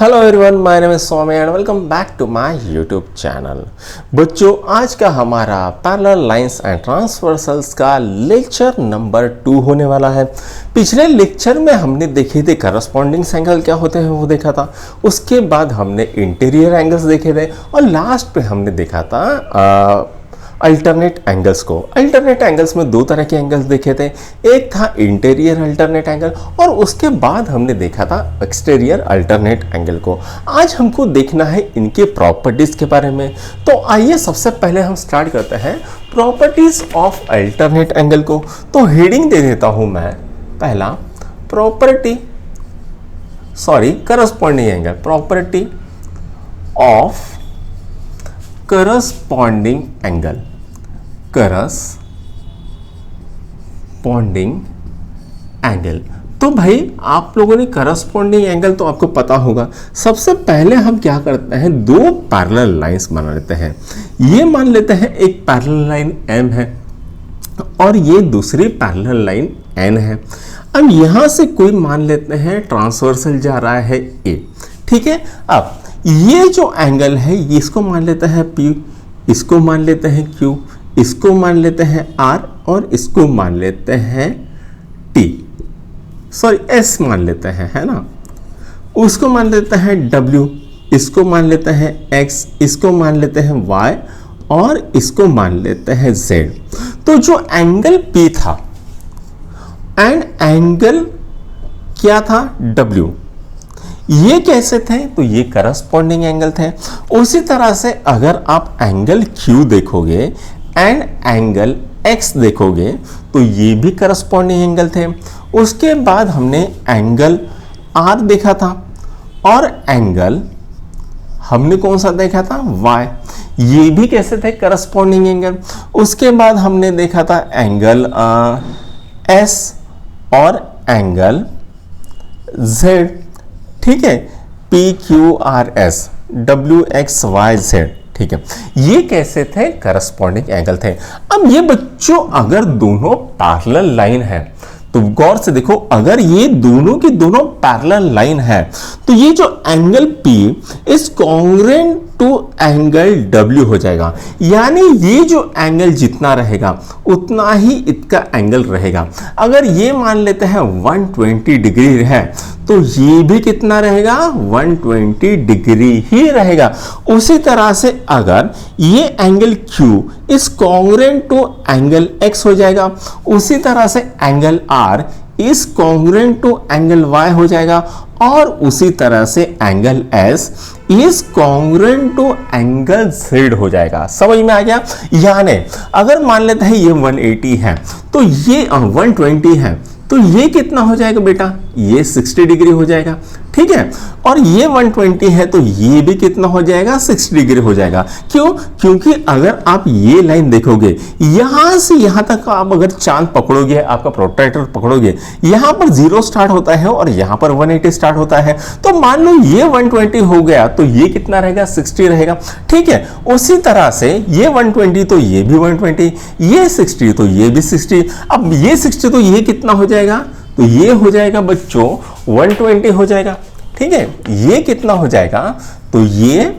Hello everyone, my name is Saumya and welcome back to my YouTube channel. बच्चों, आज का हमारा पैरेलल लाइंस एंड ट्रांसवर्सल्स का lecture number 2 होने वाला है। पिछले लेक्चर में हमने देखे थे करस्पॉन्डिंग एंगल क्या होते हैं वो देखा था। उसके बाद हमने इंटीरियर एंगल्स देखे थे और लास्ट पे हमने देखा था अल्टरनेट एंगल्स को। अल्टरनेट एंगल्स में दो तरह के एंगल्स देखे थे, एक था इंटीरियर अल्टरनेट एंगल और उसके बाद हमने देखा था एक्सटीरियर अल्टरनेट एंगल को। आज हमको देखना है इनके प्रॉपर्टीज के बारे में। तो आइए सबसे पहले हम स्टार्ट करते हैं प्रॉपर्टीज ऑफ अल्टरनेट एंगल को। तो हेडिंग दे देता हूं मैं, पहला corresponding angle, property of corresponding angle, corresponding angle. तो भाई आप लोगों ने करस्पॉन्डिंग एंगल तो आपको पता होगा। सबसे पहले हम क्या करते हैं, दो पैरेलल लाइंस बना लेते हैं। ये मान लेते हैं एक पैरेलल लाइन M है और ये दूसरी पैरेलल लाइन N है। अब यहां से कोई मान लेते हैं ट्रांसवर्सल जा रहा है A, ठीक है। अब ये जो एंगल है इसको मान लेते हैं P, इसको मान लेते हैं Q, इसको मान लेते हैं R और इसको मान लेते हैं S मान लेते हैं, है ना। उसको मान लेते हैं W, इसको मान लेते हैं X, इसको मान लेते हैं Y और इसको मान लेते हैं Z। तो जो एंगल P था एंड एंगल क्या था W, ये कैसे थे, तो ये करस्पॉन्डिंग एंगल थे। उसी तरह से अगर आप एंगल Q देखोगे एंड एंगल X देखोगे तो ये भी करस्पॉन्डिंग एंगल थे। उसके बाद हमने एंगल R देखा था और एंगल हमने कौन सा देखा था, Y, ये भी कैसे थे, करस्पॉन्डिंग एंगल। उसके बाद हमने देखा था एंगल S और एंगल Z, ठीक है, PQRS, WXYZ, ठीक है। ये कैसे थे, करस्पॉन्डिंग एंगल थे। अब ये बच्चों अगर दोनों पैरेलल लाइन है तो गौर से देखो, अगर ये दोनों की दोनों पैरेलल लाइन है तो ये जो angle P is congruent to angle W हो जाएगा। यानी ये जो एंगल जितना रहेगा उतना ही इसका एंगल रहेगा। अगर ये मान लेते हैं 120 डिग्री है तो ये भी कितना रहेगा, 120 डिग्री ही रहेगा। उसी तरह से अगर ये angle Q is congruent to angle X हो जाएगा, उसी तरह से angle R is congruent to angle Y हो जाएगा और उसी तरह से angle S is congruent to angle Z हो जाएगा। समझ में आ गया। यानी अगर मान लेते हैं ये 180 है तो ये 120 है तो ये कितना हो जाएगा बेटा, ये 60 डिग्री हो जाएगा, ठीक है। और ये 120 है तो ये भी कितना हो जाएगा, 60 डिग्री हो जाएगा। क्यों, क्योंकि अगर आप ये लाइन देखोगे यहां से यहां तक आप अगर चांद पकड़ोगे, आपका प्रोट्रैक्टर पकड़ोगे, यहां पर 0 स्टार्ट होता है और यहां पर 180 स्टार्ट होता है। तो मान लो ये 120 हो गया तो ये कितना रहेगा, 60 रहेगा, ठीक है। उसी तरह से ये 120 तो ये भी 120, ये 60 तो ये भी 60। अब ये 60 तो ये कितना हो जाएगा, तो ये हो जाएगा बच्चों 120 हो जाएगा, ठीक है। ये कितना हो जाएगा, तो ये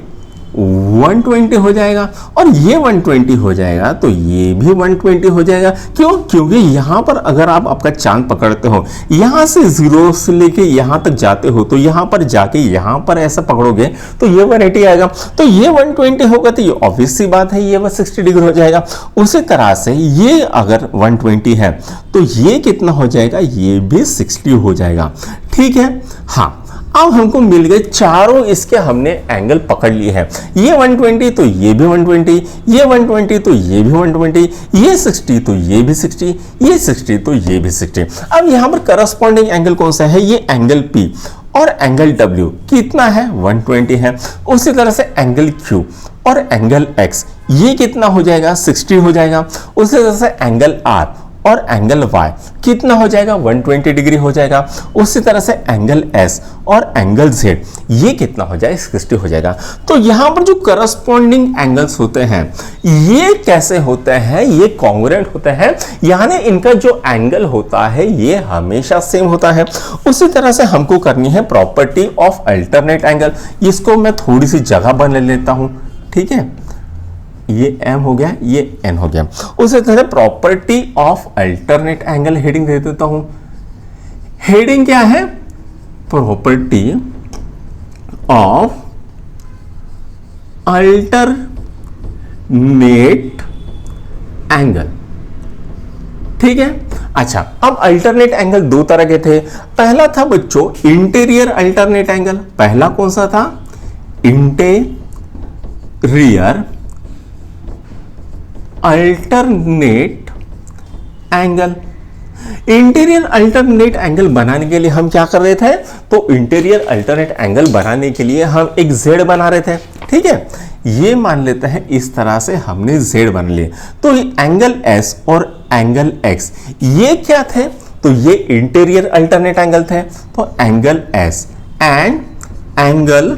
120 हो जाएगा और ये 120 हो जाएगा तो ये भी 120 हो जाएगा। क्यों, क्योंकि यहां पर अगर आप आपका चांद पकड़ते हो, यहां से 0 से लेके यहां तक जाते हो तो यहां पर जाके यहां पर ऐसा पकड़ोगे तो ये 180 आएगा। तो ये 120 होगा तो ये ऑब्वियस सी बात है, ये 60 डिग्री हो जाएगा। उसी तरह से ये अगर 120 है तो ये कितना हो जाएगा, ये भी 60 हो जाएगा, ठीक है। हाँ, अब हमको मिल गए चारों इसके हमने एंगल पकड़ लिए हैं। ये 120 तो ये भी 120, ये 120 तो ये भी 120, ये 60 तो ये भी 60, ये 60 तो ये भी 60। अब यहां पर करस्पॉन्डिंग एंगल कौन सा है, ये एंगल P और एंगल W कितना है, 120 है। उसी तरह से एंगल Q और एंगल X ये कितना हो जाएगा, 60 हो जाएगा। उसी तरह से एंगल R और एंगल y कितना हो जाएगा 120 डिग्री हो जाएगा। उसी तरह से एंगल s और एंगल z ये कितना हो जाएगा 60 हो जाएगा। तो यहां पर जो करस्पॉन्डिंग एंगल्स होते हैं ये कैसे होते हैं, ये कॉन्ग्रुएंट होते हैं, यानी इनका जो एंगल होता है ये हमेशा सेम होता है। उसी तरह से हमको करनी है प्रॉपर्टी ऑफ अल्टरनेट एंगल। इसको मैं थोड़ी सी जगह बना लेता हूं, ठीक है, ये m हो गया, ये n हो गया। उसी तरह property of alternate angle heading दे देता हूं। हेडिंग क्या है, प्रॉपर्टी ऑफ अल्टरनेट एंगल, ठीक है। अच्छा, अब अल्टरनेट एंगल दो तरह के थे। पहला था बच्चों इंटीरियर अल्टरनेट एंगल। पहला कौन सा था, interior alternate angle. Interior alternate angle बनाने के लिए हम क्या कर रहे थे, तो इंटीरियर अल्टरनेट एंगल बनाने के लिए हम एक जेड बना रहे थे, ठीक है। ये मान लेते हैं इस तरह से हमने जेड बना लिए। तो एंगल एस और एंगल एक्स ये क्या थे, तो ये इंटीरियर अल्टरनेट एंगल थे। तो angle S and angle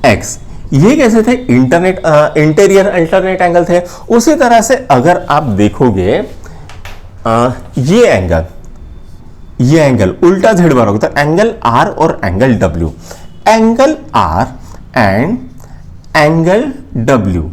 x ये कैसे थे, इंटीरियर अल्टरनेट एंगल थे। उसी तरह से अगर आप देखोगे ये एंगल उल्टा जेड बनोगे तो एंगल आर और angle W, angle R and angle W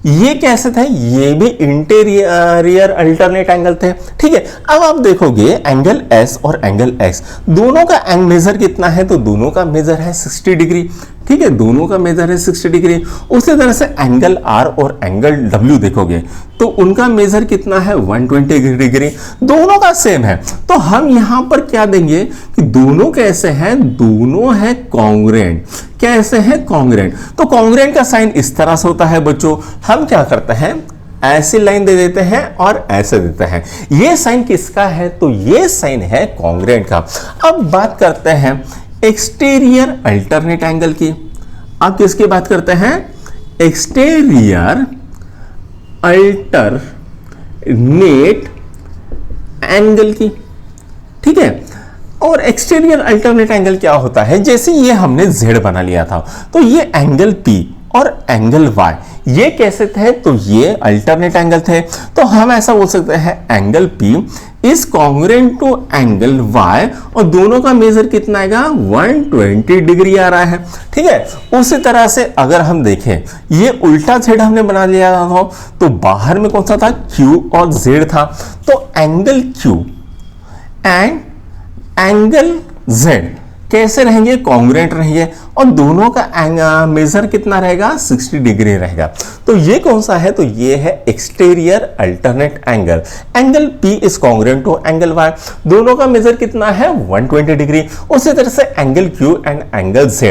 ये कैसे थे, ये भी इंटीरियर अल्टरनेट एंगल थे, ठीक है। अब आप देखोगे एंगल एस और एंगल एक्स दोनों का मेजर कितना है, तो दोनों का मेजर है 60 डिग्री, ठीक है, दोनों का मेजर है 60 डिग्री। उसी तरह से एंगल आर और एंगल डब्ल्यू देखोगे तो उनका मेजर कितना है 120 डिग्री, दोनों का सेम है। तो हम यहां पर क्या देंगे कि दोनों कैसे हैं, दोनों है कॉन्ग्रुएंट। कैसे हैं, कॉन्ग्रुएंट। तो कॉन्ग्रुएंट का साइन इस तरह से होता है बच्चों, हम क्या करते हैं ऐसी लाइन दे देते हैं और ऐसे देते हैं। ये साइन किसका है, तो ये साइन है कॉन्ग्रुएंट का। अब बात करते हैं एक्सटीरियर अल्टरनेट एंगल की। अब किसकी बात करते हैं, एक्सटीरियर अल्टरनेट एंगल की, ठीक है। और एक्सटीरियर अल्टरनेट एंगल क्या होता है, जैसे ये हमने z बना लिया था तो ये एंगल P और एंगल y ये कैसे थे, तो ये अल्टरनेट एंगल थे। तो हम ऐसा बोल सकते हैं angle P is congruent to angle y और दोनों का मेजर कितना आएगा 120 डिग्री आ रहा है, ठीक है। उसी तरह से अगर हम देखें ये उल्टा z हमने बना लिया था तो बाहर में कौन सा था, Q और Z था। तो angle Q and angle Z कैसे रहेंगे, कॉन्ग्रुएंट रहेंगे और दोनों का मेजर कितना रहेगा 60 डिग्री रहेगा। तो ये कौन सा है, तो ये है exterior alternate angle. Angle P is congruent to angle Y, दोनों का मेजर कितना है 120 डिग्री। उसी तरह से angle Q and angle Z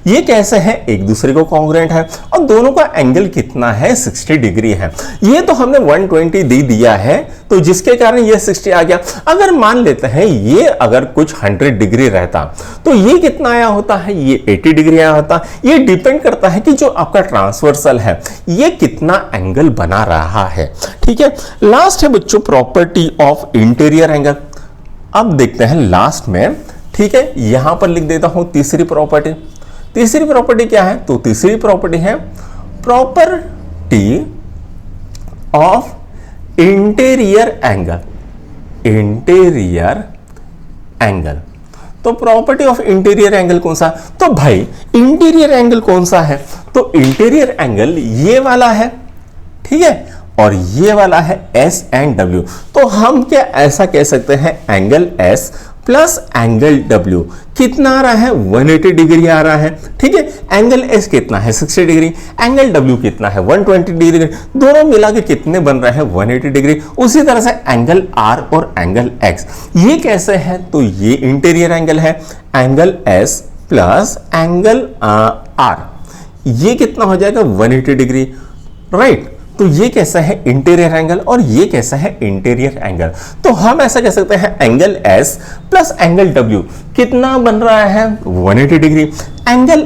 ये कैसे है, एक दूसरे को कॉन्ग्रुएंट है और दोनों का एंगल कितना है 60 डिग्री है। ये तो हमने 120 दे दिया है तो जिसके कारण ये 60 आ गया। अगर मान लेते हैं ये अगर कुछ 100 डिग्री रहता तो ये कितना आया होता है, ये 80 डिग्री आया होता। ये डिपेंड करता है कि जो आपका ट्रांसवर्सल है ये कितना एंगल बना रहा है, ठीक है। लास्ट है बच्चों प्रॉपर्टी ऑफ इंटीरियर एंगल। अब देखते हैं लास्ट में, ठीक है, यहां पर लिख देता हूं तीसरी प्रॉपर्टी। तीसरी प्रॉपर्टी क्या है, तो तीसरी प्रॉपर्टी है property of interior angle. Interior angle, तो प्रॉपर्टी ऑफ इंटीरियर एंगल कौन सा, तो भाई इंटीरियर एंगल कौन सा है, तो इंटीरियर एंगल ये वाला है, ठीक है, और ये वाला है S एंड W। तो हम क्या ऐसा कह सकते हैं angle S plus angle W कितना आ रहा है 180 डिग्री आ रहा है, ठीक है। एंगल S कितना है 60 डिग्री, एंगल W कितना है 120 डिग्री, दोनों मिला के कितने बन रहे हैं 180 डिग्री। उसी तरह से एंगल R और एंगल X ये कैसे है, तो ये इंटीरियर एंगल है। Angle S plus angle R ये कितना हो जाएगा 180 डिग्री, राइट। तो ये कैसा है इंटीरियर एंगल और ये कैसा है इंटीरियर एंगल। तो हम ऐसा कह सकते हैं angle S plus angle W कितना बन रहा है 180 degree. Angle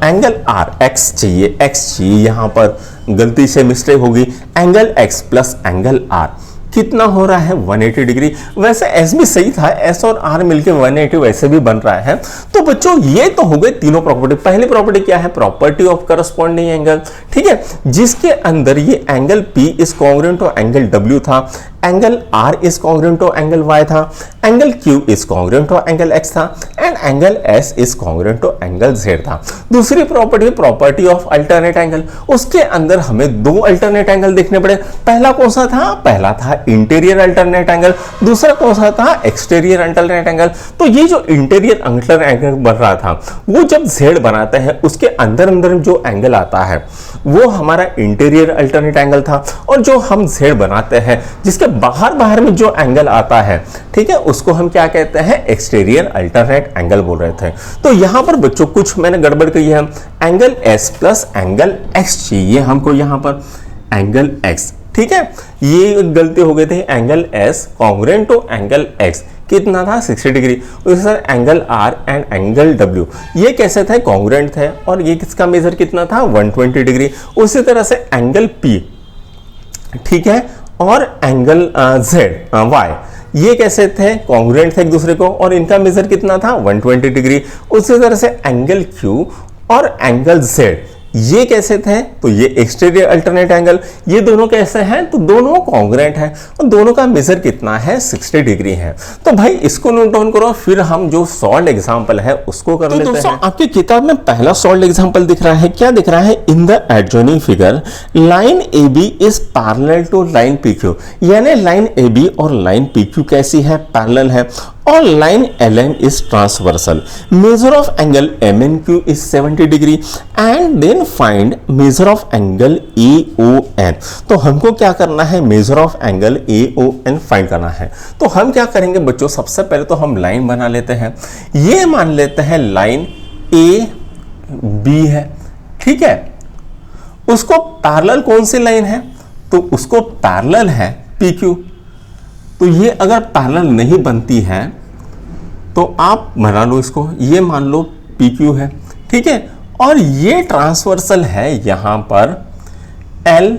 angle R X चाहिए यहां पर गलती से मिस्टेक होगी। Angle X plus angle R कितना हो रहा है 180 डिग्री। वैसे एस भी सही था, एस और आर मिलके 180 वैसे भी बन रहा है। तो बच्चों ये तो हो गए तीनों प्रॉपर्टी। पहली प्रॉपर्टी क्या है, प्रॉपर्टी ऑफ करस्पॉन्डिंग एंगल, ठीक है, जिसके अंदर ये angle P is congruent to angle W था, angle R is congruent to angle Y था, angle Q is congruent to angle X था, and angle S is congruent to angle Z था। दूसरी property, property of alternate angle, उसके अंदर हमें दो alternate angle देखने पड़े। पहला कौन सा था, पहला था इंटीरियर अल्टरनेट एंगल, दूसरा कौन सा था, एक्सटीरियर अल्टरनेट एंगल। तो ये जो इंटीरियर अल्टरनेट एंगल बन रहा था, वो जब Z बनाते हैं उसके अंदर अंदर जो एंगल आता है वो हमारा इंटीरियर अल्टरनेट एंगल था, और जो हम Z बनाते हैं जिसके बाहर बाहर में जो एंगल आता है, ठीक है, उसको हम क्या कहते हैं, एक्सटीरियर अल्टरनेट एंगल बोल रहे थे। तो यहां पर बच्चों कुछ मैंने गड़बड़ की है, angle S plus angle X चाहिए हमको, यहां पर एंगल X, ठीक है, ये गलती हो गई थी, angle S congruent to angle X कितना था 60 डिग्री। उसी तरह angle R and angle W ये कैसे थे, कॉन्ग्रुएंट थे, और ये किसका मेजर कितना था 120 डिग्री। उसी तरह से एंगल P, ठीक है, और एंगल Y ये कैसे थे, कॉन्ग्रुएंट थे एक दूसरे को, और इनका मेजर कितना था 120 डिग्री। उसी तरह से एंगल Q और एंगल Z ये कैसे थे, तो ये एक्सटीरियर अल्टरनेट एंगल, ये दोनों कैसे हैं, तो दोनों कॉन्ग्रुएंट हैं, और दोनों का मेजर कितना है 60 डिग्री है। तो भाई इसको नोट डाउन करो, फिर हम जो सॉल्व एग्जांपल है उसको कर लेते हैं। दोस्तों आपकी किताब में पहला सॉल्व एग्जांपल दिख रहा है, क्या दिख रहा है, in the adjoining figure line AB is parallel to line PQ, यानी लाइन AB और लाइन PQ कैसी है, पैरेलल है, और line LM is transversal. Measure of angle MNQ is 70 degree, and then find measure of angle AON। तो हमको क्या करना है, measure of angle AON find करना है। तो हम क्या करेंगे बच्चों, सबसे पहले तो हम लाइन बना लेते हैं, ये मान लेते हैं लाइन AB है, ठीक है, उसको पैरेलल कौन सी लाइन है, तो उसको पैरेलल है PQ। तो ये अगर पैरेलल नहीं बनती है तो आप बना लो इसको, ये मान लो PQ है, ठीक है, और ये ट्रांसवर्सल है यहां पर L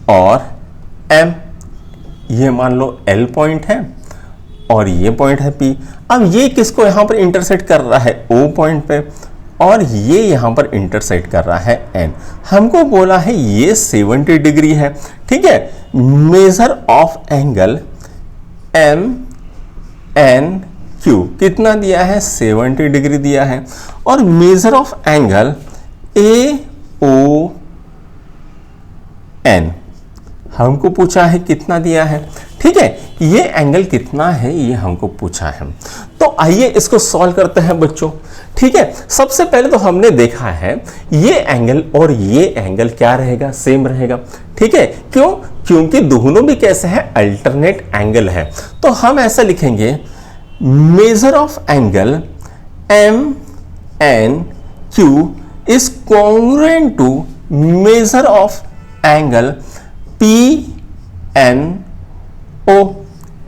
और M, ये मान लो L पॉइंट है और ये पॉइंट है P। अब ये किसको यहां पर इंटरसेक्ट कर रहा है, O पॉइंट पे, और ये यहां पर इंटरसेक्ट कर रहा है N। हमको बोला है ये 70 डिग्री है, ठीक है। मेजर ऑफ एंगल MNQ कितना दिया है, 70 डिग्री दिया है, और मेजर ऑफ एंगल AON हमको पूछा है कितना दिया है, ठीक है, ये एंगल कितना है ये हमको पूछा है। तो आइए इसको सॉल्व करते हैं बच्चों, ठीक है। सबसे पहले तो हमने देखा है ये एंगल और ये एंगल क्या रहेगा, सेम रहेगा, ठीक है, क्यों, क्योंकि दोनों भी कैसे हैं, अल्टरनेट एंगल है। तो हम ऐसा लिखेंगे, measure of angle MNQ is congruent to measure of angle PNO,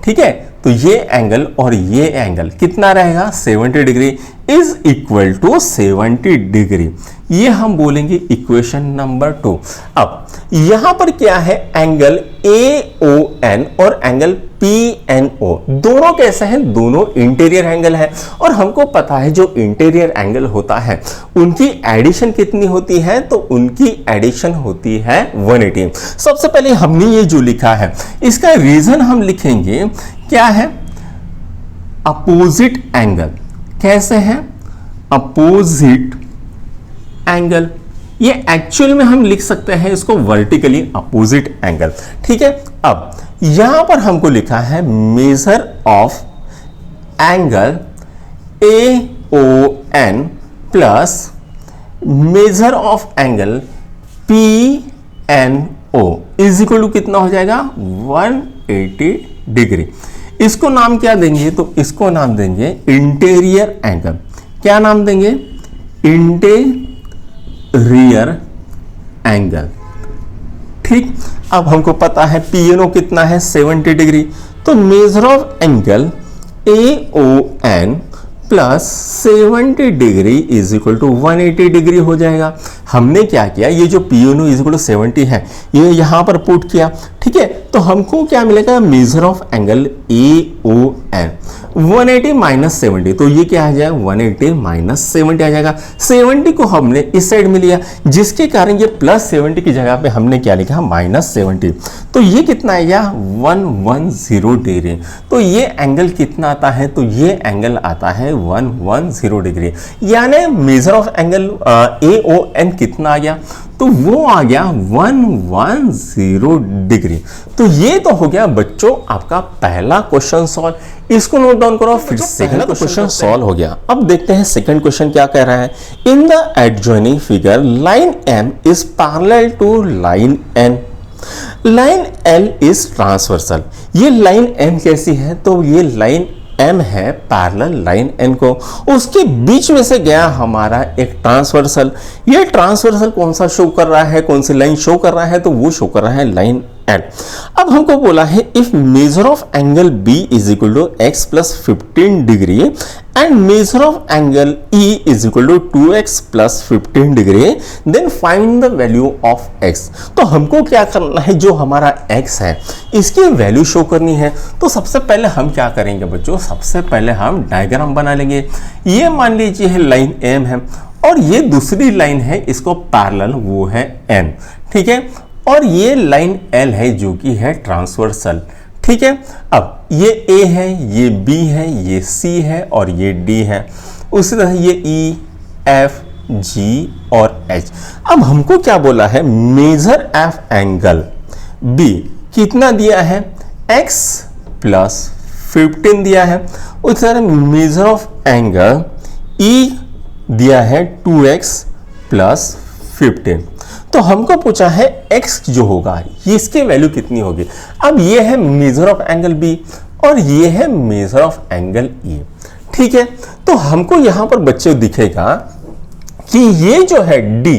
ठीक है। तो ये एंगल और ये एंगल कितना रहेगा, 70 degree is equal to 70 degree, ये हम बोलेंगे इक्वेशन नंबर 2। अब यहां पर क्या है, एंगल AON और एंगल PNO दोनों कैसे हैं, दोनों इंटीरियर एंगल है, और हमको पता है जो इंटीरियर एंगल होता है उनकी एडिशन कितनी होती है, तो उनकी एडिशन होती है 180। सबसे पहले हमने ये जो लिखा है इसका रीजन हम लिखेंगे, क्या है, अपोजिट एंगल, कैसे है, अपोजिट एंगल, ये एक्चुअल में हम लिख सकते हैं इसको वर्टिकली अपोजिट एंगल, ठीक है। अब यहां पर हमको लिखा है measure of angle AON plus measure of angle PNO is equal to कितना हो जाएगा, 180 डिग्री। इसको नाम क्या देंगे, तो इसको नाम देंगे इंटीरियर एंगल। क्या नाम देंगे, इंटीरियर एंगल, ठीक। अब हमको पता है PNO कितना है, 70 डिग्री। तो measure of angle AON plus 70 degree is equal to 180 degree हो जाएगा। हमने क्या किया, ये जो PNO इज इक्वल टू 70 है ये यहाँ पर पुट किया, ठीक है। तो हमको क्या मिलेगा, major of angle AON 180 minus 70, तो ये क्या आ जाएगा 180 माइनस 70 आ जाएगा। 70 को हमने इस साइड में लिया, जिसके कारण ये प्लस 70 की जगह पे हमने क्या लिखा माइनस 70, तो ये कितना आएगा 110 डिग्री। तो ये एंगल कितना आता है, तो ये एंगल आता है 110 डिग्री, यानी मेजर ऑफ एंगल AON कितना आ गया, तो वो आ गया 110 डिग्री। तो ये तो हो गया बच्चों आपका पहला क्वेश्चन सॉल्व। इसको नोट डाउन करो, फिर सेकंड क्वेश्चन सॉल्व हो गया। अब देखते हैं सेकंड क्वेश्चन क्या कह रहा है। In the adjoining figure line M is parallel to line N, line L is transversal. ये लाइन M कैसी है, तो ये लाइन M है पैरेलल लाइन N को, उसके बीच में से गया हमारा एक ट्रांसवर्सल। ये ट्रांसवर्सल कौन सा शो कर रहा है, कौन सी लाइन शो कर रहा है, तो वो शो कर रहा है लाइन N। अब हमको बोला है if measure of angle B is equal to x plus 15 degree and measure of angle E is equal to 2x plus 15 degree, then find the value of x। तो हमको क्या करना है, जो हमारा x है इसकी वैल्यू शो करनी है। तो सबसे पहले हम क्या करेंगे बच्चों, सबसे पहले हम डायग्राम बना लेंगे। ये मान लीजिए लाइन M है और ये दूसरी लाइन है इसको पैरेलल, वो है N, ठीक है। और ये लाइन L है जो कि है ट्रांसवर्सल, ठीक है। अब ये A है, ये B है, ये C है और ये D है। उसी तरह ये E, F, G और H। अब हमको क्या बोला है, मेजर F एंगल B कितना दिया है, x प्लस 15 दिया है। उसी तरह मेजर ऑफ एंगल E दिया है 2x प्लस 15। तो हमको पूछा है x जो होगा ये इसके वैल्यू कितनी होगी। अब ये है मेजर ऑफ एंगल B और ये है मेजर ऑफ एंगल E, ठीक है। तो हमको यहां पर बच्चे दिखेगा कि ये जो है D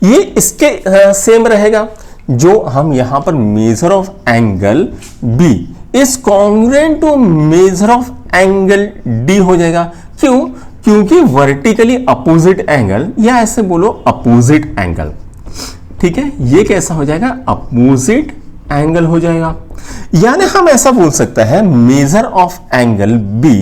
ये इसके सेम रहेगा, जो हम यहां पर measure of angle B is congruent to measure of angle D हो जाएगा। क्यों, क्योंकि वर्टिकली अपोजिट एंगल, या ऐसे बोलो अपोजिट एंगल, ठीक है। ये कैसा हो जाएगा, अपोजिट एंगल हो जाएगा। यानी हम ऐसा बोल सकते हैं measure of angle B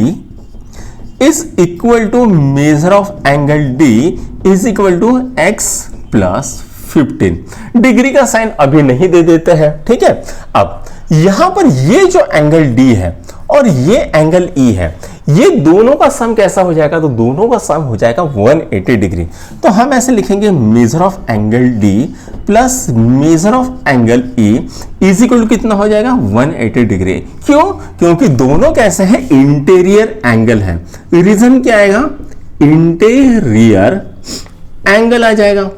is equal to measure of angle D is equal to x plus 15। Degree का साइन अभी नहीं दे देते हैं, ठीक है। अब यहां पर ये जो एंगल D है और ये एंगल E है, ये दोनों का सम कैसा हो जाएगा, तो दोनों का सम हो जाएगा 180 डिग्री। तो हम ऐसे लिखेंगे measure of angle D plus measure of angle E is equal to कितना हो जाएगा 180 डिग्री। क्यों, क्योंकि दोनों कैसे हैं, इंटीरियर एंगल है। रीजन क्या आएगा, इंटीरियर एंगल आ जाएगा,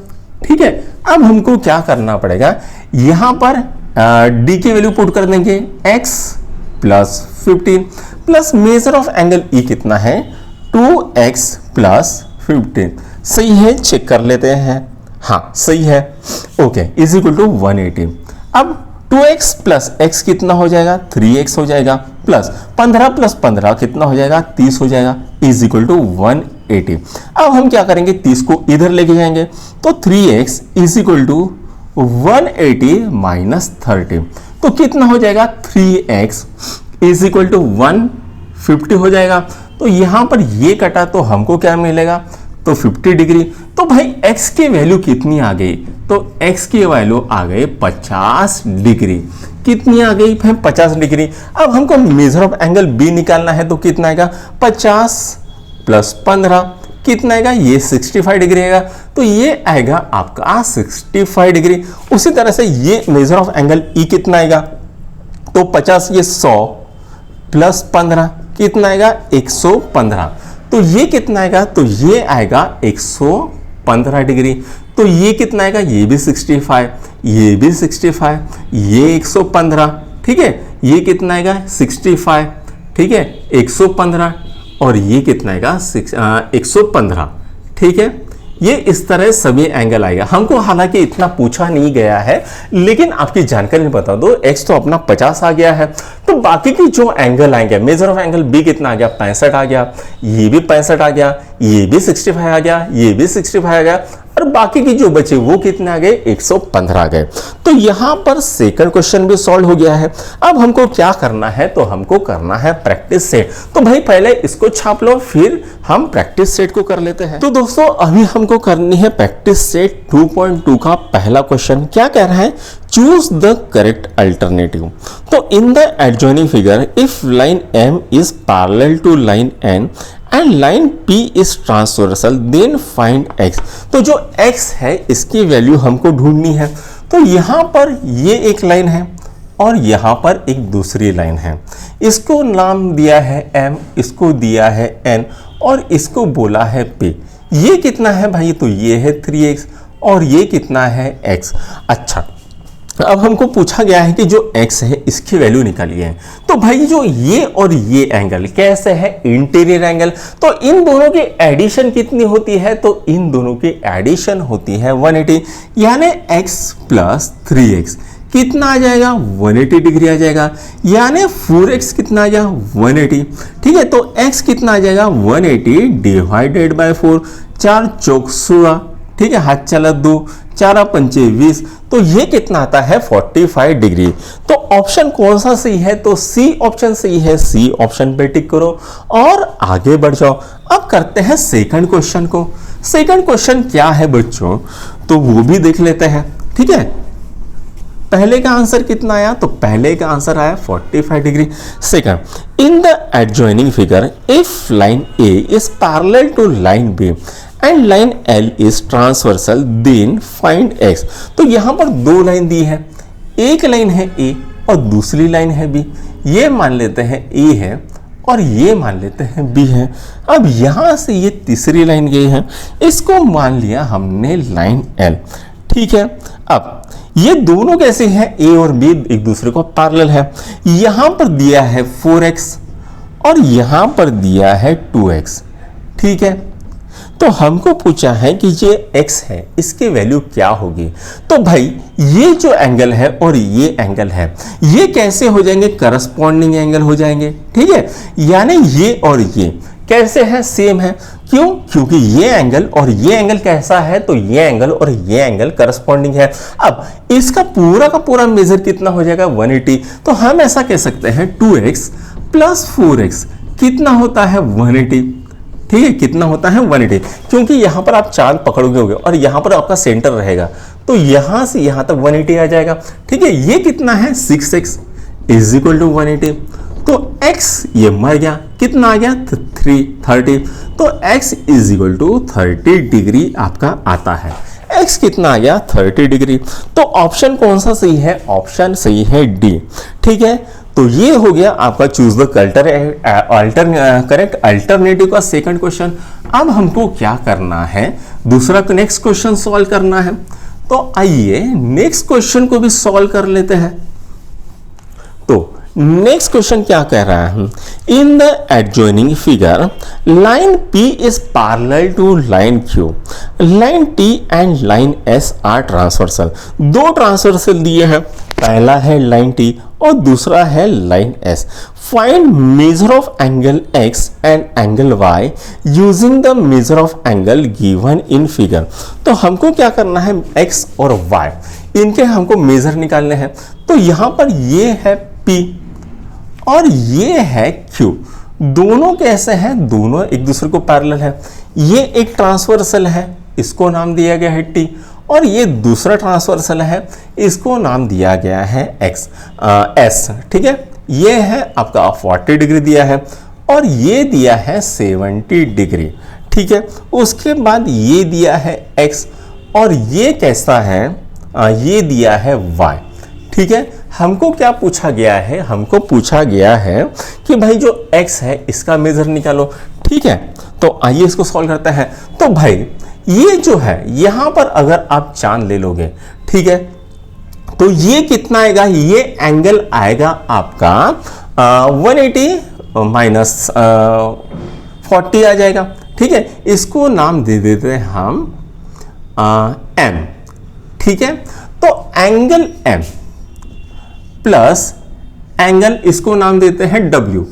ठीक है। अब हमको क्या करना पड़ेगा, यहां पर D की वैल्यू पुट कर देंगे x plus 15 plus measure of angle E कितना है 2x प्लस 15। सही है, चेक कर लेते हैं, हाँ सही है, ओके, इज इक्वल टू 180। अब 2x प्लस x कितना हो जाएगा 3x हो जाएगा, प्लस 15 प्लस 15 कितना हो जाएगा 30 हो जाएगा, इज इक्वल टू 180। अब हम क्या करेंगे, 30 को इधर लेके जाएंगे, तो 3x is equal to 180 minus 30, तो कितना हो जाएगा 3x इज इक्वल टू 150 हो जाएगा। तो यहां पर ये कटा तो हमको क्या मिलेगा, तो 50 डिग्री। तो भाई x की वैल्यू कितनी आ गई, तो x की वैल्यू आ गई 50 डिग्री। कितनी आ गई, 50 डिग्री। अब हमको मेजर ऑफ एंगल B निकालना है, तो कितना आएगा 50 प्लस 15 कितना आएगा, ये 65 डिग्री आएगा। तो ये आएगा आपका 65 डिग्री। उसी तरह से ये मेजर ऑफ एंगल E कितना आएगा, तो 50 ये 100 प्लस 15 कितना आएगा 115। तो ये कितना आएगा, तो ये आएगा 115 डिग्री। तो ये कितना आएगा, ये भी 65, ये भी 65, ये 115, ठीक है। ये कितना आएगा 65, ठीक है, 115 और ये कितना आएगा 115, ठीक है। ये इस तरह सभी एंगल आएगा। हमको हालांकि इतना पूछा नहीं गया है, लेकिन आपकी जानकारी बता दो, x तो अपना 50 आ गया है, तो बाकी की जो एंगल आएंगे, मेजर ऑफ एंगल b कितना आ गया, 65 आ गया, ये भी 65 आ गया, ये भी 65 आ गया, ये भी 65 आ गया, और बाकी की जो बचे वो कितने आ गए, 115 आ गए। तो यहां पर सेकंड क्वेश्चन भी सॉल्व हो गया है। अब हमको क्या करना है, तो हमको करना है प्रैक्टिस सेट। तो भाई पहले इसको छाप लो, फिर हम प्रैक्टिस सेट को कर लेते हैं। तो दोस्तों अभी हमको करनी है प्रैक्टिस सेट 2.2 का पहला क्वेश्चन। क्या कह रहा है, चूज द करेक्ट अल्टरनेटिव। तो in the adjoining figure if line m is parallel to line n and line P is transversal then find x। तो जो x है इसकी वैल्यू हमको ढूंढनी है। तो यहां पर ये एक लाइन है और यहां पर एक दूसरी लाइन है, इसको नाम दिया है m, इसको दिया है n और इसको बोला है p। ये कितना है भाई, तो ये है 3x और ये कितना है x। अच्छा, अब हमको पूछा गया है कि जो x है इसकी वैल्यू निकालिए। तो भाई जो ये और ये एंगल कैसे है, इंटीरियर एंगल, तो इन दोनों की एडिशन कितनी होती है, तो इन दोनों की एडिशन होती है 180, यानी x प्लस 3x कितना आ जाएगा, 180 डिग्री आ जाएगा, यानी 4x कितना आ जाएगा, 180। ठीक है, तो x कितना आ जाएगा, 180 डिवाइडेड बाय 4, 4 चौक 16, ठीक है, हाथ चला 2, 4 पंचे 20, तो ये कितना आता है, 45 डिग्री। तो ऑप्शन कौन सा सही है, तो सी ऑप्शन सही है। सी ऑप्शन पे टिक करो और आगे बढ़ जाओ। अब करते हैं सेकंड क्वेश्चन को। सेकंड क्वेश्चन क्या है बच्चों, तो वो भी देख लेते हैं। ठीक है, पहले का आंसर कितना आया, तो पहले का आंसर आया 45 degree. Second, in the adjoining figure if line A is parallel to line B and line L is transversal then find x। तो यहां पर दो लाइन दी है, एक लाइन है A और दूसरी लाइन है B। ये मान लेते हैं A है और ये मान लेते हैं B है। अब यहां से ये तीसरी लाइन गई है, इसको मान लिया हमने लाइन L। ठीक है, अब ये दोनों कैसे हैं, A और B एक दूसरे को पैरेलल है। यहां पर दिया है 4x और यहां पर दिया है 2x। ठीक है, तो हमको पूछा है कि ये x है इसकी वैल्यू क्या होगी। तो भाई ये जो एंगल है और ये एंगल है, ये कैसे हो जाएंगे, करस्पॉन्डिंग एंगल हो जाएंगे। ठीक है, यानी ये और ये कैसे है, सेम है। क्यों, क्योंकि ये एंगल और ये एंगल कैसा है, तो ये एंगल और ये एंगल करस्पॉन्डिंग है। अब इसका पूरा का पूरा मेजर कितना हो जाएगा, 180। तो हम ऐसा कह सकते हैं 2x प्लस 4x कितना होता है, 180। ठीक है, कितना होता है, 180, क्योंकि यहां पर आप चांद पकड़ोगे होगे और यहां पर आपका सेंटर रहेगा, तो यहां से यहां तक 180 आ जाएगा। ठीक है, ये कितना है, 6x इज इक्वल टू 180। तो x ये मर गया, कितना आ गया, 30। तो x is equal to 30 degree आपका आता है। x कितना आ गया, 30 डिग्री। तो ऑप्शन कौन सा सही है, ऑप्शन सही है डी। ठीक है, तो ये हो गया आपका चूज द करेक्ट अल्टरनेटिव का सेकंड क्वेश्चन। अब हमको क्या करना है, दूसरा नेक्स्ट क्वेश्चन सॉल्व करना है। तो आइए नेक्स्ट क्वेश्चन को भी सॉल्व कर लेते हैं। तो नेक्स्ट क्वेश्चन क्या कह रहा है, in the adjoining figure line P is parallel to line Q, line T and line S are transversal. दो ट्रांसवर्सल दिए हैं, पहला है लाइन T और दूसरा है line S। Find measure of angle X and angle Y using the measure of angle given in figure. तो हमको क्या करना है, X और Y इनके हमको मेजर निकालने हैं। तो यहां पर ये है P और ये है Q। दोनों कैसे हैं, दोनों एक दूसरे को पैरेलल है। ये एक ट्रांसवर्सल है, इसको नाम दिया गया है T, और ये दूसरा ट्रांसवर्सल है, इसको नाम दिया गया है S। ठीक है, ये है आपका 40 डिग्री दिया है और ये दिया है 70 डिग्री। ठीक है, उसके बाद ये दिया है X और ये कैसा है, ये दिया है Y। ठीक है, हमको क्या पूछा गया है, हमको पूछा गया है कि भाई जो x है इसका मेजर निकालो। ठीक है, तो आइए इसको सॉल्व करते हैं। तो भाई ये जो है यहां पर अगर आप चांद ले लोगे, ठीक है, तो ये कितना आएगा, ये एंगल आएगा आपका 180 माइनस 40 आ जाएगा। ठीक है, इसको नाम दे देते हैं हम एम, ठीक है। तो एंगल एम प्लस एंगल, इसको नाम देते हैं डब्ल्यू,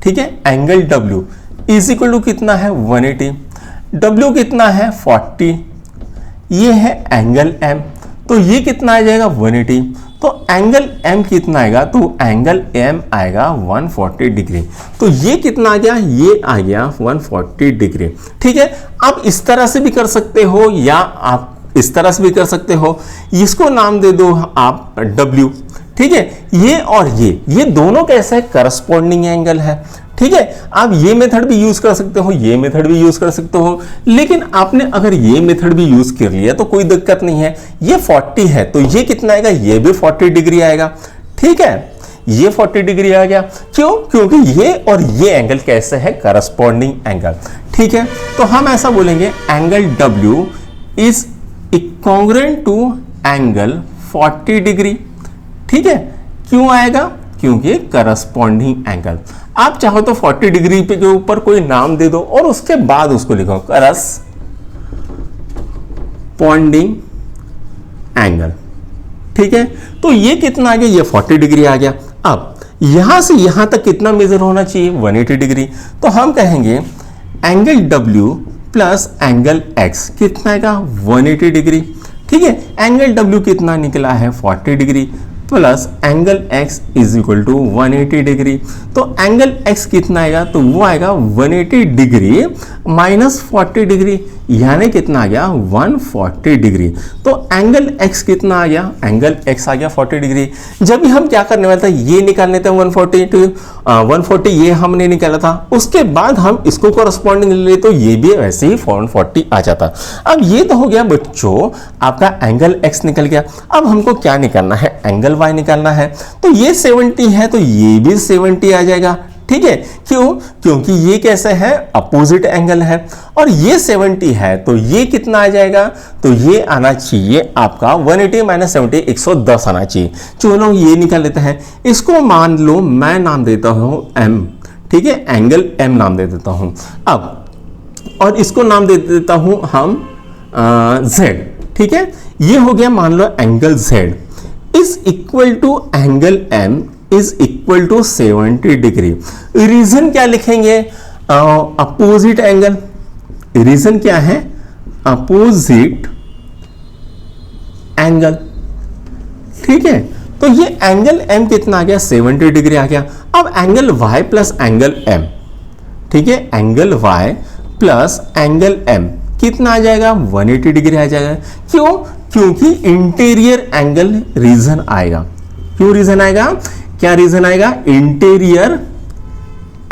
ठीक है। Angle W is equal to कितना है 180, डब्ल्यू कितना है 40, ये है एंगल एम, तो ये कितना आ जाएगा 180। तो एंगल एम कितना आएगा, तो एंगल एम आएगा 140 डिग्री। तो ये कितना आ गया, ये आ गया 140 डिग्री, ठीक है। आप इस तरह से भी कर सकते हो या आप इस तरह से भी कर सकते हो, इसको नाम दे दो आप W, ठीक है। ये और ये दोनों कैसे है, करस्पॉन्डिंग एंगल है, ठीक है। आप ये मेथड भी यूज कर सकते हो, ये मेथड भी यूज कर सकते हो, लेकिन आपने अगर ये मेथड भी यूज कर लिया तो कोई दिक्कत नहीं है। ये 40 है तो ये कितना आएगा, ये भी 40 डिग्री आएगा, ठीक है। ये 40 डिग्री आ गया, क्यों, क्योंकि ये और ये एंगल कैसे है, करस्पॉन्डिंग एंगल, ठीक है। तो हम ऐसा बोलेंगे angle W is equivalent to angle 40 degree, ठीक है। क्यों आएगा, क्योंकि करस्पॉन्डिंग एंगल। आप चाहो तो 40 डिग्री पे के ऊपर कोई नाम दे दो और उसके बाद उसको लिखो करस्पॉन्डिंग एंगल, ठीक है। तो ये कितना आ गया, ये 40 डिग्री आ गया। अब यहां से यहां तक कितना मेजर होना चाहिए, 180 डिग्री। तो हम कहेंगे angle W plus angle X कितना आएगा 180 डिग्री, ठीक है। एंगल W कितना निकला है 40 degree plus angle X is equal to 180 degree. तो एंगल X कितना आएगा, तो वो आएगा 180 डिग्री माइनस 40 डिग्री, यानी कितना आ गया 140 डिग्री। तो एंगल X कितना आ गया, एंगल X आ गया 40 डिग्री। जब भी हम क्या करने वाले थे, ये निकालने थे 140 ये हमने निकाला था, उसके बाद हम इसको कोरस्पॉन्डिंग ले तो ये भी वैसे ही 140 आ जाता। अब ये तो हो गया बच्चों आपका एंगल X निकल गया। अब हमको क्या निकालना है, एंगल Y निकालना है। तो ये 70 है तो ये भी 70 आ जाएगा, ठीक है। क्यों, क्योंकि ये कैसे है, अपोजिट एंगल है, और ये 70 है तो ये कितना आ जाएगा, तो ये आना चाहिए आपका 180 माइनस 70 110 आना चाहिए। चलो ये निकाल लेते हैं। इसको मान लो मैं नाम देता हूं M, ठीक है, एंगल M नाम दे देता हूं। अब और इसको नाम दे देता हूं हम Z, ठीक है। ये हो गया मान लो angle Z is equal to angle M is equal to 70 degree. Reason क्या लिखेंगे, अपोजिट एंगल। रीजन क्या है, अपोजिट एंगल, ठीक है। तो ये एंगल M कितना आ गया 70 डिग्री आ गया। अब angle Y plus angle M, ठीक है, angle Y plus angle M कितना आ जाएगा 180 डिग्री आ जाएगा। क्यों, क्योंकि इंटीरियर एंगल रीजन आएगा। क्यों रीजन आएगा, क्या रीजन आएगा, इंटीरियर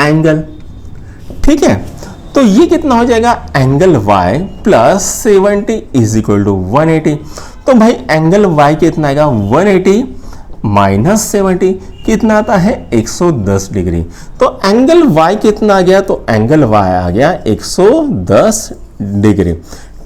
एंगल, ठीक है। तो ये कितना हो जाएगा, angle Y plus 70 is equal to 180। तो भाई एंगल Y कितना आएगा 180 माइनस 70 कितना आता है 110 डिग्री। तो एंगल Y कितना आ गया, तो एंगल Y आ गया 110 डिग्री,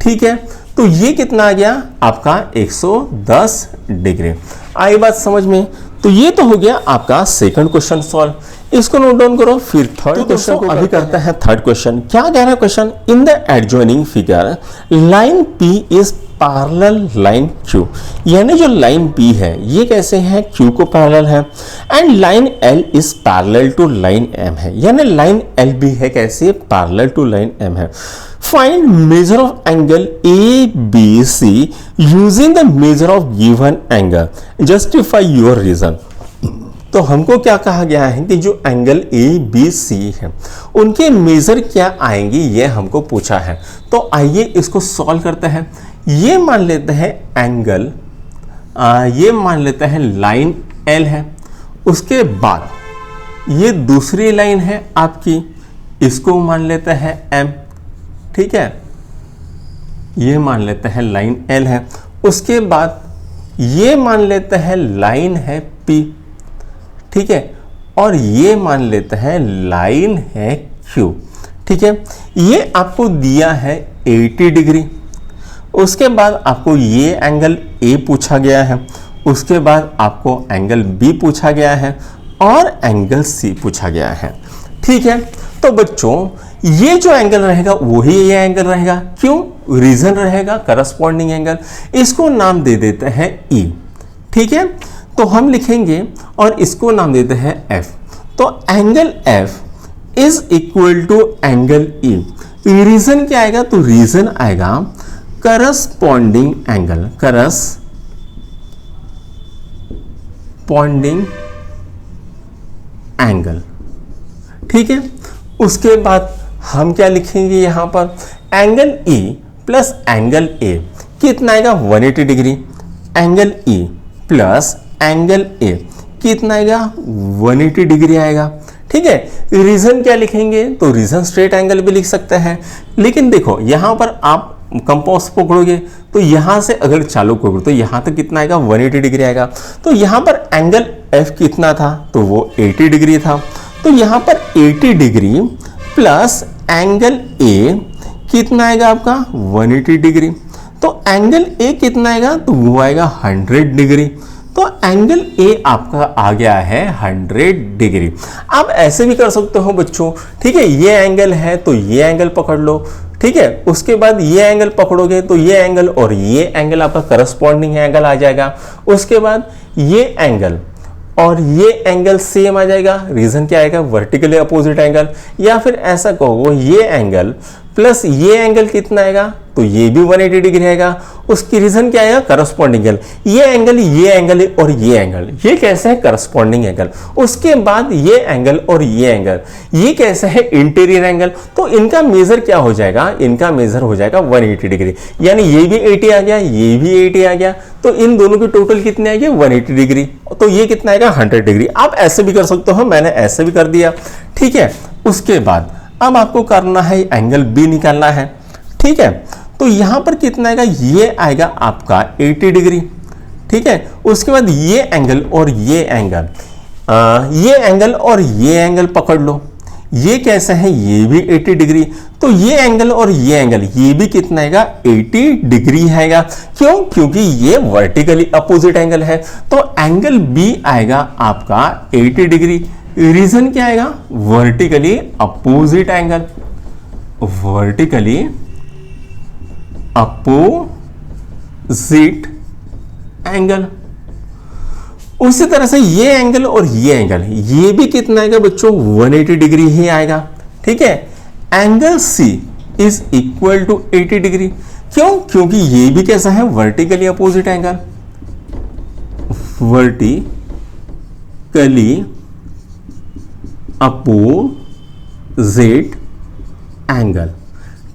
ठीक है। तो ये कितना आ गया आपका 110 डिग्री। आई बात समझ में। तो ये तो हो गया आपका सेकंड क्वेश्चन सॉल्व, इसको नोट डाउन करो। फिर थर्ड क्वेश्चन को अभी करते हैं। थर्ड क्वेश्चन क्या कह रहा है question, in the adjoining figure line P is parallel line Q, यानी जो लाइन P है ये कैसे है, Q को पैरेलल है, and line L is parallel to line M है, यानी लाइन L भी है कैसे, पैरेलल टू लाइन M है। Find measure of angle ABC using the measure of given angle, justify your reason. तो हमको क्या कहा गया है कि जो एंगल ABC है उनके मेजर क्या आएंगे, ये हमको पूछा है। तो आइए इसको सॉल्व करते हैं। ये मान लेते हैं एंगल, ये मान लेते हैं लाइन L है, उसके बाद ये दूसरी लाइन है आपकी, इसको मान लेते हैं M, ठीक है। ये मान लेते हैं लाइन L है, उसके बाद ये मान लेते हैं लाइन है P, ठीक है, और ये मान लेते हैं लाइन है Q, ठीक है। ये आपको दिया है 80 डिग्री। उसके बाद आपको ये एंगल A पूछा गया है, उसके बाद आपको एंगल B पूछा गया है और एंगल C पूछा गया है, ठीक है। तो बच्चों ये जो एंगल रहेगा वही ये एंगल रहेगा। क्यों, रीजन रहेगा करस्पॉन्डिंग एंगल, इसको नाम दे देते हैं E। ठीक है, तो हम लिखेंगे और इसको नाम देते हैं F। तो angle F is equal to angle E। Reason क्या आएगा, तो रीजन आएगा करस्पॉन्डिंग एंगल, करस्पॉन्डिंग एंगल। ठीक है, उसके बाद हम क्या लिखेंगे यहां पर, angle E plus angle A कितना आएगा 180 degree, angle E plus angle A कितना आएगा 180 डिग्री आएगा। ठीक है, रीजन क्या लिखेंगे, तो रीजन स्ट्रेट एंगल भी लिख सकते हैं, लेकिन देखो यहां पर आप कंपास पकड़ोगे तो यहां से अगर चालू करोगे तो यहां तक कितना आएगा 180 डिग्री आएगा। तो यहां पर एंगल F कितना था, तो वो 80 डिग्री था। तो यहां पर 80 डिग्री प्लस एंगल A कितना आएगा आपका 180 डिग्री। तो एंगल A कितना आएगा, तो वो आएगा 100 डिग्री। तो एंगल A आपका आ गया है 100 डिग्री। आप ऐसे भी कर सकते हो बच्चों, ठीक है, ये एंगल है तो ये एंगल पकड़ लो, ठीक है, उसके बाद ये एंगल पकड़ोगे तो ये एंगल और ये एंगल आपका करस्पॉन्डिंग एंगल आ जाएगा। उसके बाद ये एंगल और ये एंगल सेम आ जाएगा, रीजन क्या आएगा वर्टिकली अपोजिट एंगल। या फिर ऐसा कहो ये एंगल प्लस ये एंगल कितना आएगा, तो ये भी 180 डिग्री आएगा। उसकी रीजन क्या आएगा करस्पॉन्डिंग एंगल, ये एंगल और ये एंगल, ये कैसे है करस्पॉन्डिंग एंगल। उसके बाद ये एंगल और ये एंगल, ये कैसे है इंटीरियर एंगल। तो इनका मेजर क्या हो जाएगा, इनका मेजर हो जाएगा 180 डिग्री, यानी ये भी 80 आ गया, ये भी 80 आ गया, तो इन दोनों की टोटल कितने आएंगे 180 डिग्री। तो ये कितना आएगा 100 डिग्री। आप ऐसे भी कर सकते हो, मैंने ऐसे भी कर दिया। ठीक है, उसके बाद अब आपको करना है एंगल B निकालना है। ठीक है, तो यहां पर कितना आएगा, ये आएगा आपका 80 डिग्री। ठीक है, उसके बाद ये एंगल और ये एंगल, ये एंगल और ये एंगल पकड़ लो, ये कैसे है, ये भी 80 डिग्री। तो ये एंगल और ये एंगल, ये भी कितना आएगा 80 डिग्री आएगा। क्यों, क्योंकि ये वर्टिकली अपोजिट एंगल है। तो एंगल B आएगा आपका 80 डिग्री। रीजन क्या आएगा vertically opposite angle, vertically opposite angle. उसी तरह से ये एंगल और ये एंगल, ये भी कितना आएगा बच्चों 180 डिग्री ही आएगा। ठीक है, angle C is equal to 80 degree. क्यों, क्योंकि ये भी कैसा है vertically opposite angle, vertically opposite angle.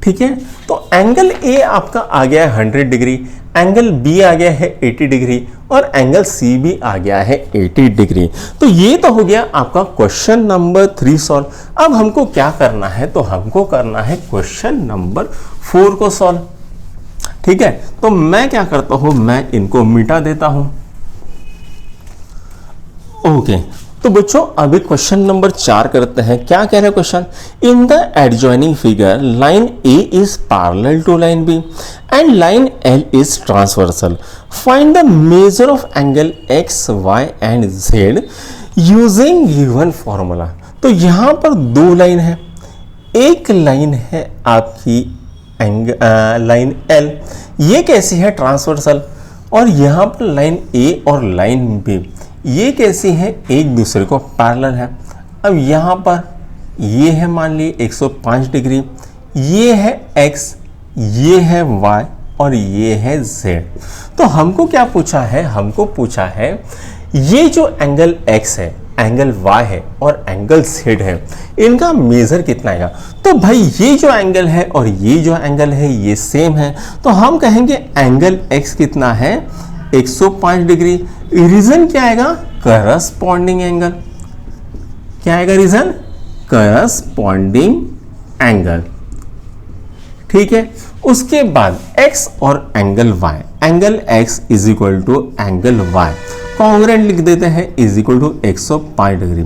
ठीक है, तो एंगल A आपका आ गया है 100 डिग्री, एंगल B आ गया है 80 डिग्री और एंगल C भी आ गया है 80 डिग्री। तो ये तो हो गया आपका क्वेश्चन नंबर 3 सॉल्व। अब हमको क्या करना है, तो हमको करना है क्वेश्चन नंबर 4 को सॉल्व। ठीक है, तो मैं क्या करता हूं, मैं इनको मिटा देता हूं। ओके, तो बच्चों अभी क्वेश्चन नंबर 4 करते हैं। क्या कह रहे हैं question, in the adjoining figure line A is parallel to line B and line L is transversal, find the measure of angle X, Y and Z using given formula. तो यहां पर दो लाइन है, एक लाइन है आपकी line L, ये कैसी है ट्रांसवर्सल, और यहां पर लाइन A और लाइन B ये कैसी है एक दूसरे को पैरेलल है। अब यहाँ पर ये है मान ली 105 डिग्री, ये है X, ये है Y और ये है Z। तो हमको क्या पूछा है, हमको पूछा है ये जो एंगल X है, एंगल Y है और एंगल Z है, इनका मेजर कितना आएगा। तो भाई ये जो एंगल है और ये जो एंगल है ये सेम है, तो हम कहेंगे एंगल X कितना है 105 डिग्री। रीजन क्या आएगा करस्पॉन्डिंग एंगल, क्या आएगा रीजन करस्पॉन्डिंग एंगल। ठीक है, उसके बाद x और angle y, angle x is equal to angle y congruent लिख देते हैं, इज इक्वल टू 105 डिग्री।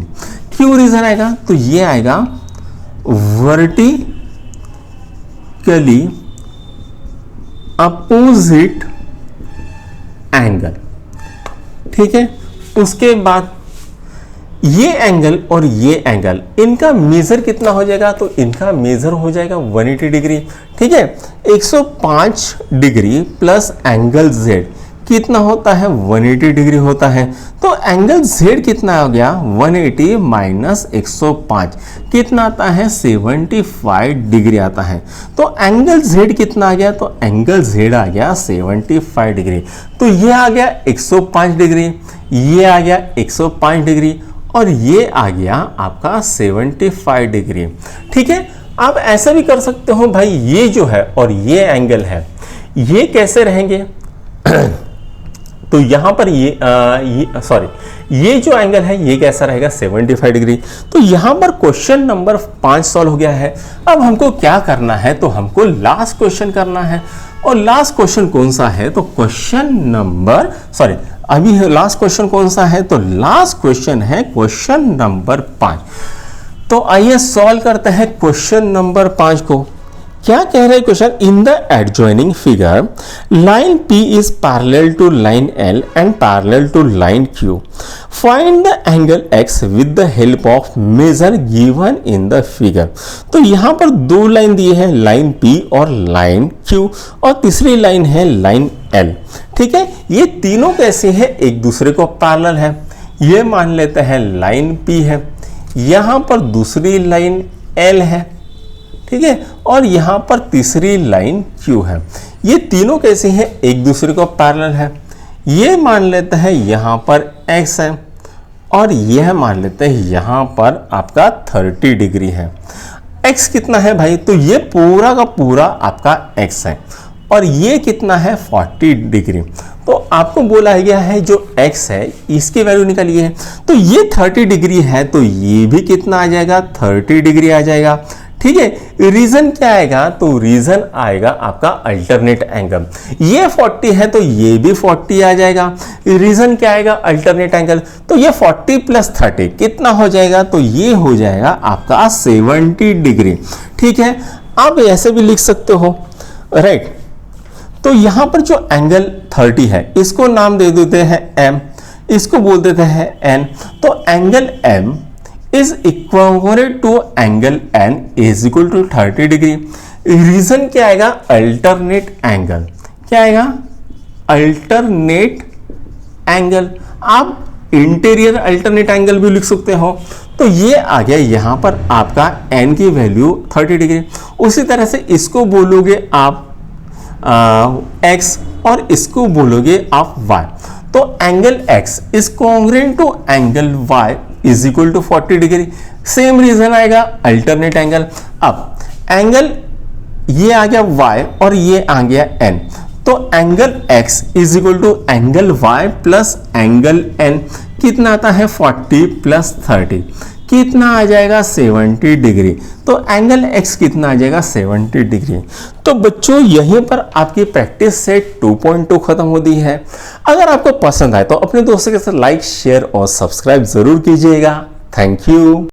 क्यों रीजन आएगा, तो ये आएगा वर्टिकली अपोजिट एंगल। ठीक है, उसके बाद ये एंगल और ये एंगल, इनका मेजर कितना हो जाएगा, तो इनका मेजर हो जाएगा 180 डिग्री। ठीक है, 105 डिग्री प्लस एंगल Z कितना होता है, 180 डिग्री होता है। तो एंगल Z कितना हो गया, 180 माइनस 105 कितना आता है, 75 डिग्री आता है। तो एंगल Z कितना आ गया, तो एंगल Z आ गया 75 डिग्री। तो ये आ गया 105 डिग्री, ये आ गया 105 डिग्री और ये आ गया आपका 75 डिग्री। ठीक है, आप ऐसा भी कर सकते हो भाई, ये जो है और ये एंगल है, ये कैसे रहेंगे तो यहां पर ये जो एंगल है ये कैसा रहेगा, 75 डिग्री। तो यहां पर क्वेश्चन नंबर 5 सॉल्व हो गया है। अब हमको क्या करना है, तो हमको लास्ट क्वेश्चन करना है। और लास्ट क्वेश्चन कौन सा है, तो अभी लास्ट क्वेश्चन कौन सा है, तो लास्ट क्वेश्चन है क्वेश्चन नंबर 5। तो आइए सॉल्व करते हैं क्वेश्चन नंबर 5 को। क्या कह रहे हैं question, in the adjoining figure line P is parallel to line L and parallel to line Q, find the angle X with the help of measure given in the figure. तो यहां पर दो line दिए हैं, line P और line Q, और तीसरी line है लाइन L। ठीक है, ये तीनों कैसे हैं, एक दूसरे को पैरेलल है। ये मान लेते हैं लाइन P है, यहां पर दूसरी लाइन L है, ठीक है, और यहां पर तीसरी लाइन Q है। ये तीनों कैसे हैं, एक दूसरे को पैरेलल है। ये मान लेते हैं यहां पर X है और यह मान लेते हैं यहां पर आपका 30 डिग्री है। X कितना है भाई, तो ये पूरा का पूरा आपका X है और ये कितना है, 40 डिग्री। तो आपको बोला गया है जो X है इसकी वैल्यू निकालिए है। तो ये 30 डिग्री है, तो ये भी कितना आ जाएगा, 30 डिग्री आ जाएगा। ठीक है, रीजन क्या आएगा, तो रीजन आएगा आपका अल्टरनेट एंगल। ये 40 है तो ये भी 40 आ जाएगा। रीजन क्या आएगा, अल्टरनेट एंगल। तो ये 40 प्लस 30 कितना हो जाएगा, तो ये हो जाएगा आपका 70 डिग्री। ठीक है, आप ऐसे भी लिख सकते हो, राइट। तो यहां पर जो एंगल 30 है इसको नाम दे देते हैं M, इसको बोल देते हैं N। तो angle M is equivalent to angle N is equal to 30 degree. Reason क्या आएगा, अल्टरनेट एंगल। क्या आएगा, अल्टरनेट एंगल। आप इंटीरियर अल्टरनेट एंगल भी लिख सकते हो। तो ये आ गया यहां पर आपका N की वैल्यू 30 डिग्री। उसी तरह से इसको बोलोगे आप X और इसको बोलोगे आप Y। तो angle X is congruent to angle Y is equal to 40 degree. Same reason आएगा, अल्टरनेट एंगल। अब एंगल ये आ गया Y और ये आ गया N, तो angle X is equal to angle Y plus angle N कितना आता है, 40 प्लस 30 कितना आ जाएगा, 70 डिग्री। तो एंगल X कितना आ जाएगा, 70 डिग्री। तो बच्चों यहीं पर आपकी प्रैक्टिस सेट 2.2 खत्म होती है। अगर आपको पसंद आए तो अपने दोस्तों के साथ लाइक, शेयर और सब्सक्राइब जरूर कीजिएगा। Thank you.